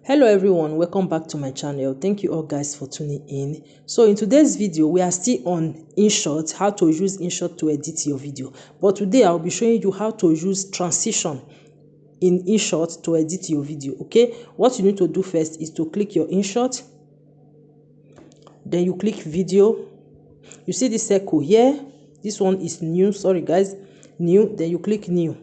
Hello everyone, welcome back to my channel. Thank you all guys for tuning in. So in today's video we are still on InShot, how to use InShot to edit your video. But today I'll be showing you how to use transition in InShot to edit your video. Okay, what you need to do first is to click your InShot, then you click video. You see this circle here, this one is new, sorry guys, new. Then you click new,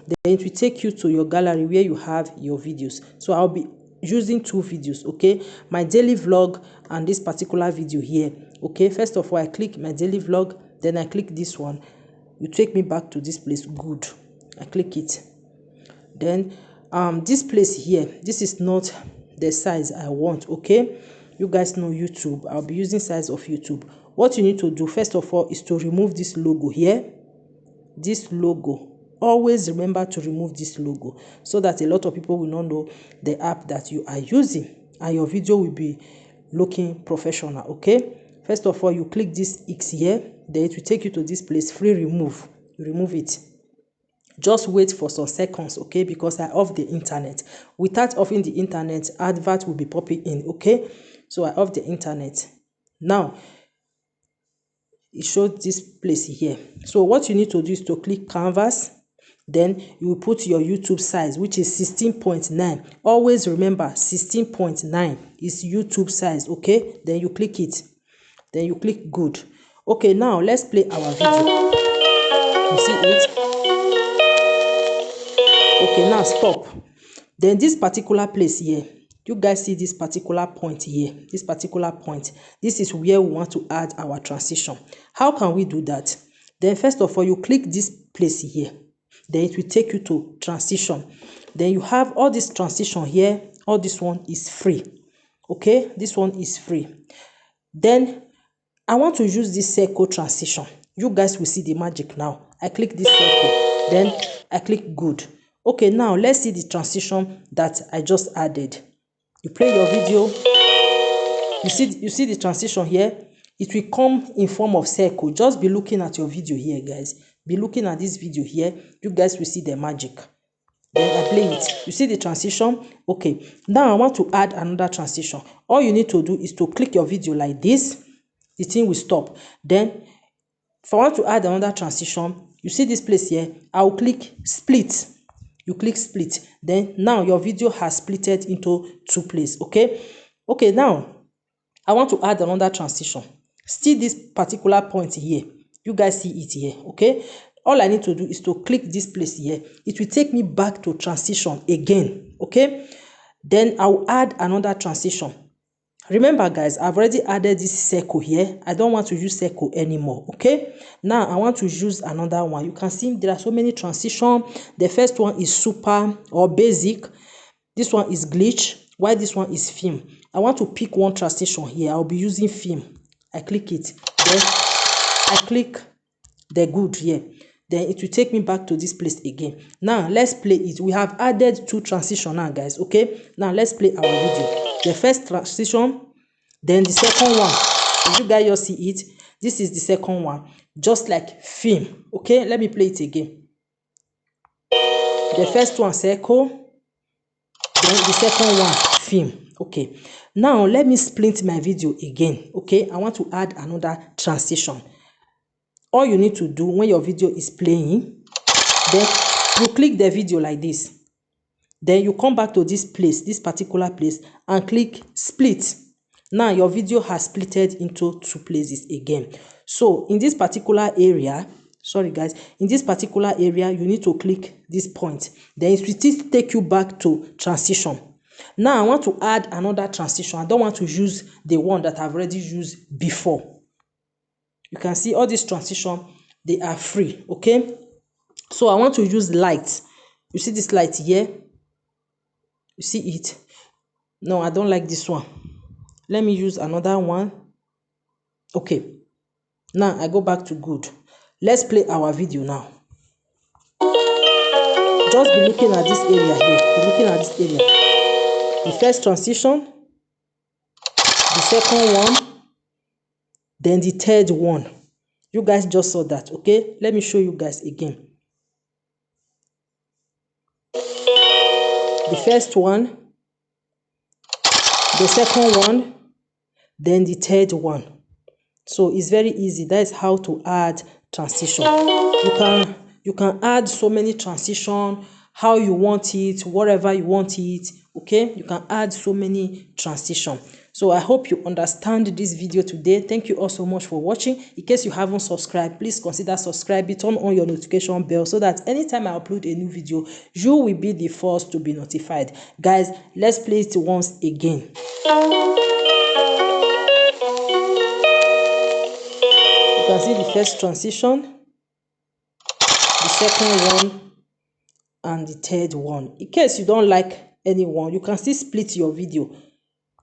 then it will take you to your gallery where you have your videos. So I'll be using two videos, okay, my daily vlog and this particular video here. Okay, first of all I click my daily vlog, then I click this one. You take me back to this place, good. I click it, then this place here, this is not the size I want. Okay, you guys know YouTube, I'll be using size of YouTube. What you need to do first of all is to remove this logo here, this logo. Always remember to remove this logo so that a lot of people will not know the app that you are using and your video will be looking professional. Okay, first of all you click this X here, then it will take you to this place, free remove. You remove it, just wait for some seconds, okay, because I off the internet. Without offing the internet, advert will be popping in. Okay, so I off the internet. Now it shows this place here. So what you need to do is to click canvas, then you will put your YouTube size, which is 16.9. Always remember 16.9 is YouTube size. Okay, then you click it, then you click good. Okay, now let's play our video. You see it? Okay, now stop. Then this particular place here, you guys see this particular point here, this particular point, this is where we want to add our transition. How can we do that? Then first of all you click this place here, then it will take you to transition. Then you have all this transition here, all this one is free. Okay, this one is free. Then I want to use this circle transition. You guys will see the magic now. I click this circle, then I click good. Okay, now let's see the transition that I just added. You play your video, you see the transition here. It will come in form of circle. Just be looking at your video here, guys. Be looking at this video here. You guys will see the magic. Then I play it. You see the transition? Okay, now I want to add another transition. All you need to do is to click your video like this. The thing will stop. Then if I want to add another transition, you see this place here, I will click split. You click split, then now your video has splitted into two places. Okay, now I want to add another transition. Still this particular point here, you guys see it here. Okay, all I need to do is to click this place here. It will take me back to transition again. Okay, then I'll add another transition. Remember guys, I've already added this circle here. I don't want to use circle anymore. Okay, now I want to use another one. You can see there are so many transitions. The first one is super or basic, this one is glitch, while this one is film. I want to pick one transition here. I'll be using film. I click it, then I click the good here, then it will take me back to this place again. Now let's play it. We have added two transitions now guys. Okay, now let's play our video. The first transition, then the second one. If you guys just see it, this is the second one, just like film. Okay, let me play it again. The first one circle, then the second one film. Okay, now let me split my video again. Okay, I want to add another transition. All you need to do when your video is playing, then you click the video like this, then you come back to this place, this particular place, and click split. Now your video has splitted into two places again. So in this particular area, sorry guys, in this particular area you need to click this point, then it will still take you back to transition. Now I want to add another transition. I don't want to use the one that I've already used before. You can see all these transitions, they are free. Okay, so I want to use light. You see this light here, you see it? No, I don't like this one. Let me use another one. Okay, now I go back to good. Let's play our video now. Just be looking at this area here. Be looking at this area. The first transition, the second one, then the third one. You guys just saw that. Okay, let me show you guys again. The first one, the second one, then the third one. So it's very easy. That is how to add transition. You can add so many transition, how you want it, whatever you want it. Okay, you can add so many transition. So I hope you understand this video today. Thank you all so much for watching. In case you haven't subscribed, please consider subscribing, turn on your notification bell so that anytime I upload a new video, you will be the first to be notified. Guys, let's play it once again. You can see the first transition, the second one, and the third one. In case you don't like any one, you can still split your video.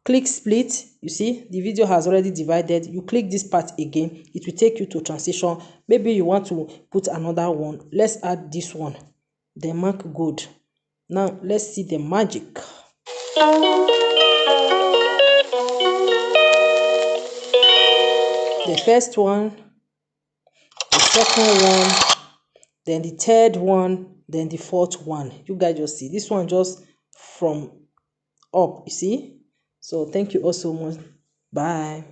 Click split. You see the video has already divided. You click this part again, it will take you to transition. Maybe you want to put another one. Let's add this one, then mark good. Now let's see the magic. The first one, the second one, then the third one, then the fourth one. You guys just see this one just from up, you see. So thank you all so much. Bye.